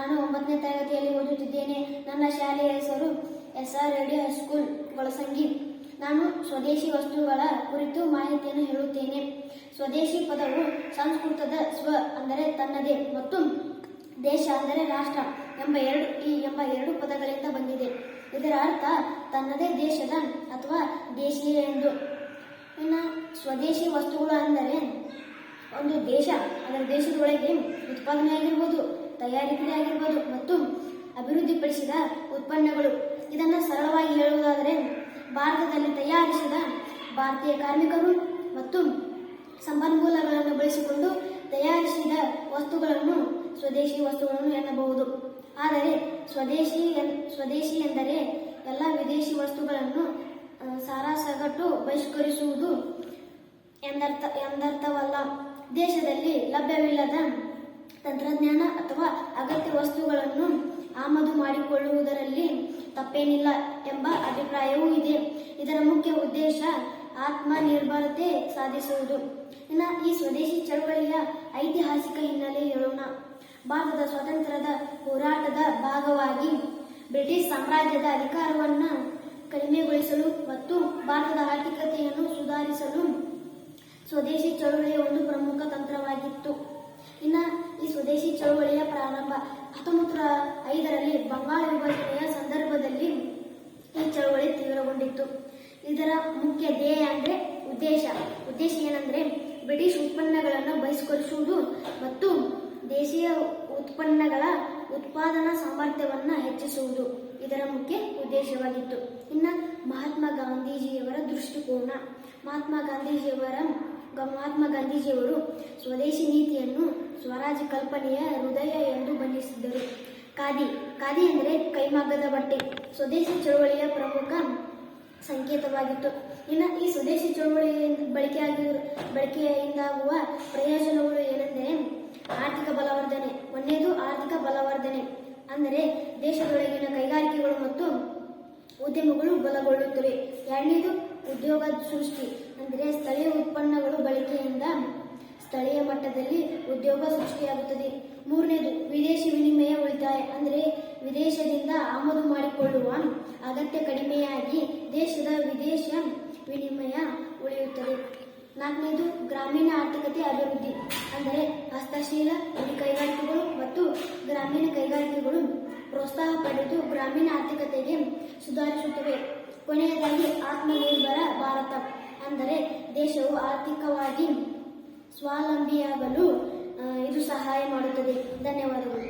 ನಾನು 9ನೇ ತರಗತಿಯಲ್ಲಿ ಓದುತ್ತಿದ್ದೇನೆ. ನನ್ನ ಶಾಲೆಯ ಹೆಸರು SR ರೆಡ್ಡಿ ಹೈಸ್ಕೂಲ್ ಗೊಳಸಂಗಿ. ನಾನು ಸ್ವದೇಶಿ ವಸ್ತುಗಳ ಕುರಿತು ಮಾಹಿತಿಯನ್ನು ಹೇಳುತ್ತೇನೆ. ಸ್ವದೇಶಿ ಪದವು ಸಂಸ್ಕೃತದ ಸ್ವ ಅಂದರೆ ತನ್ನದೇ ಮತ್ತು ದೇಶ ಅಂದರೆ ರಾಷ್ಟ್ರ ಎಂಬ ಎರಡು ಪದಗಳಿಂದ ಬಂದಿದೆ. ಇದರ ಅರ್ಥ ತನ್ನದೇ ದೇಶದ ಅಥವಾ ದೇಶೀಯ ಎಂದು. ಇನ್ನು ಸ್ವದೇಶಿ ವಸ್ತುಗಳು ಅಂದರೆ ಒಂದು ದೇಶ ಅದರ ದೇಶದೊಳಗೆ ಉತ್ಪಾದನೆ ಆಗಿರ್ಬೋದು, ತಯಾರಿಕೆ ಆಗಿರ್ಬೋದು ಮತ್ತು ಅಭಿವೃದ್ಧಿಪಡಿಸಿದ ಉತ್ಪನ್ನಗಳು. ಇದನ್ನು ಸರಳವಾಗಿ ಹೇಳುವುದಾದರೆ ಭಾರತದಲ್ಲಿ ತಯಾರಿಸಿದ ಭಾರತೀಯ ಕಾರ್ಮಿಕರು ಮತ್ತು ಸಂಪನ್ಮೂಲಗಳನ್ನು ಬಳಸಿಕೊಂಡು ತಯಾರಿಸಿದ ವಸ್ತುಗಳನ್ನು ಸ್ವದೇಶಿ ವಸ್ತುಗಳನ್ನು ಎನ್ನಬಹುದು. ಆದರೆ ಸ್ವದೇಶಿ ಎಂದರೆ ಎಲ್ಲ ವಿದೇಶಿ ವಸ್ತುಗಳನ್ನು ಸಾರಾಸಗಟು ಬಹಿಷ್ಕರಿಸುವುದು ಎಂದರ್ಥವಲ್ಲ. ದೇಶದಲ್ಲಿ ಲಭ್ಯವಿಲ್ಲದ ತಂತ್ರಜ್ಞಾನ ಅಥವಾ ಅಗತ್ಯ ವಸ್ತುಗಳನ್ನು ಆಮದು ಮಾಡಿಕೊಳ್ಳುವುದರಲ್ಲಿ ತಪ್ಪೇನಿಲ್ಲ ಎಂಬ ಅಭಿಪ್ರಾಯವೂ ಇದೆ. ಇದರ ಮುಖ್ಯ ಉದ್ದೇಶ ಆತ್ಮನಿರ್ಭರತೆ ಸಾಧಿಸುವುದು. ಇನ್ನು ಈ ಸ್ವದೇಶಿ ಚಳವಳಿಯ ಐತಿಹಾಸಿಕ ಹಿನ್ನೆಲೆ ಹೇಳೋಣ. ಭಾರತದ ಸ್ವಾತಂತ್ರ್ಯದ ಹೋರಾಟದ ಭಾಗವಾಗಿ ಬ್ರಿಟಿಷ್ ಸಾಮ್ರಾಜ್ಯದ ಅಧಿಕಾರವನ್ನು ಕಡಿಮೆಗೊಳಿಸಲು ಮತ್ತು ಭಾರತದ ಆರ್ಥಿಕತೆಯನ್ನು ಸುಧಾರಿಸಲು ಸ್ವದೇಶಿ ಚಳವಳಿಯ ಒಂದು ಪ್ರಮುಖ ತಂತ್ರವಾಗಿತ್ತು. ಇನ್ನು ಈ ಸ್ವದೇಶಿ ಚಳವಳಿಯ ಪ್ರಾರಂಭ 1905ರಲ್ಲಿ ಬಂಗಾಳ ವಿಭಜನೆಯ ಸಂದರ್ಭದಲ್ಲಿ ಈ ಚಳವಳಿ ತೀವ್ರಗೊಂಡಿತ್ತು. ಇದರ ಮುಖ್ಯ ಧ್ಯೇಯ ಅಂದರೆ ಉದ್ದೇಶ ಏನಂದ್ರೆ ಬ್ರಿಟಿಷ್ ಉತ್ಪನ್ನಗಳನ್ನು ಬಹಿಷ್ಕರಿಸುವುದು ಮತ್ತು ದೇಶೀಯ ಉತ್ಪನ್ನಗಳ ಉತ್ಪಾದನಾ ಸಾಮರ್ಥ್ಯವನ್ನು ಹೆಚ್ಚಿಸುವುದು ಇದರ ಮುಖ್ಯ ಉದ್ದೇಶವಾಗಿತ್ತು. ಇನ್ನು ಮಹಾತ್ಮ ಗಾಂಧೀಜಿಯವರ ದೃಷ್ಟಿಕೋನ. ಮಹಾತ್ಮ ಗಾಂಧೀಜಿಯವರು ಸ್ವದೇಶಿ ನೀತಿಯನ್ನು ಸ್ವರಾಜ್ಯ ಕಲ್ಪನೆಯ ಹೃದಯ ಎಂದು ಬಣ್ಣಿಸಿದ್ದರು. ಖಾದಿ ಅಂದರೆ ಕೈಮಗ್ಗದ ಬಟ್ಟೆ ಸ್ವದೇಶಿ ಚಳವಳಿಯ ಪ್ರಮುಖ ಸಂಕೇತವಾಗಿತ್ತು. ಇನ್ನು ಈ ಸ್ವದೇಶಿ ಚಳವಳಿ ಬಳಕೆಯಿಂದಾಗುವ ಪ್ರಯೋಜನಗಳು ಏನೆಂದರೆ ಆರ್ಥಿಕ ಬಲವರ್ಧನೆ. ಒಂದನೇದು ಆರ್ಥಿಕ ಬಲವರ್ಧನೆ ಅಂದರೆ ದೇಶದೊಳಗಿನ ಕೈಗಾರಿಕೆಗಳು ಮತ್ತು ಉದ್ಯಮಗಳು ಬಲಗೊಳ್ಳುತ್ತವೆ. ಎರಡನೇದು ಉದ್ಯೋಗ ಸೃಷ್ಟಿ ಅಂದರೆ ಸ್ಥಳೀಯ ಉತ್ಪನ್ನಗಳು ಬಳಕೆಯಿಂದ ಸ್ಥಳೀಯ ಮಟ್ಟದಲ್ಲಿ ಉದ್ಯೋಗ ಸೃಷ್ಟಿಯಾಗುತ್ತದೆ. ಮೂರನೇದು ವಿದೇಶಿ ವಿನಿಮಯ ಉಳಿತಾಯ ಅಂದರೆ ವಿದೇಶದಿಂದ ಆಮದು ಮಾಡಿಕೊಳ್ಳುವ ಅಗತ್ಯ ಕಡಿಮೆಯಾಗಿ ದೇಶದ ವಿದೇಶ ವಿನಿಮಯ ಉಳಿಯುತ್ತದೆ. ನಾಲ್ಕನೇದು ಗ್ರಾಮೀಣ ಆರ್ಥಿಕತೆ ಅಭಿವೃದ್ಧಿ ಅಂದರೆ ಹಸ್ತಶೀಲ ಗುಡಿ ಕೈಗಾರಿಕೆಗಳು ಮತ್ತು ಗ್ರಾಮೀಣ ಕೈಗಾರಿಕೆಗಳು ಪ್ರೋತ್ಸಾಹ ಪಡೆದು ಗ್ರಾಮೀಣ ಆರ್ಥಿಕತೆಗೆ ಸುಧಾರಿಸುತ್ತವೆ. ಕೊನೆಯದಾಗಿ ಆತ್ಮನಿರ್ಭರ ಭಾರತ ಅಂದರೆ ದೇಶವು ಆರ್ಥಿಕವಾಗಿ ಸ್ವಾವಲಂಬಿಯಾಗಲು ಇದು ಸಹಾಯ ಮಾಡುತ್ತದೆ. ಧನ್ಯವಾದಗಳು.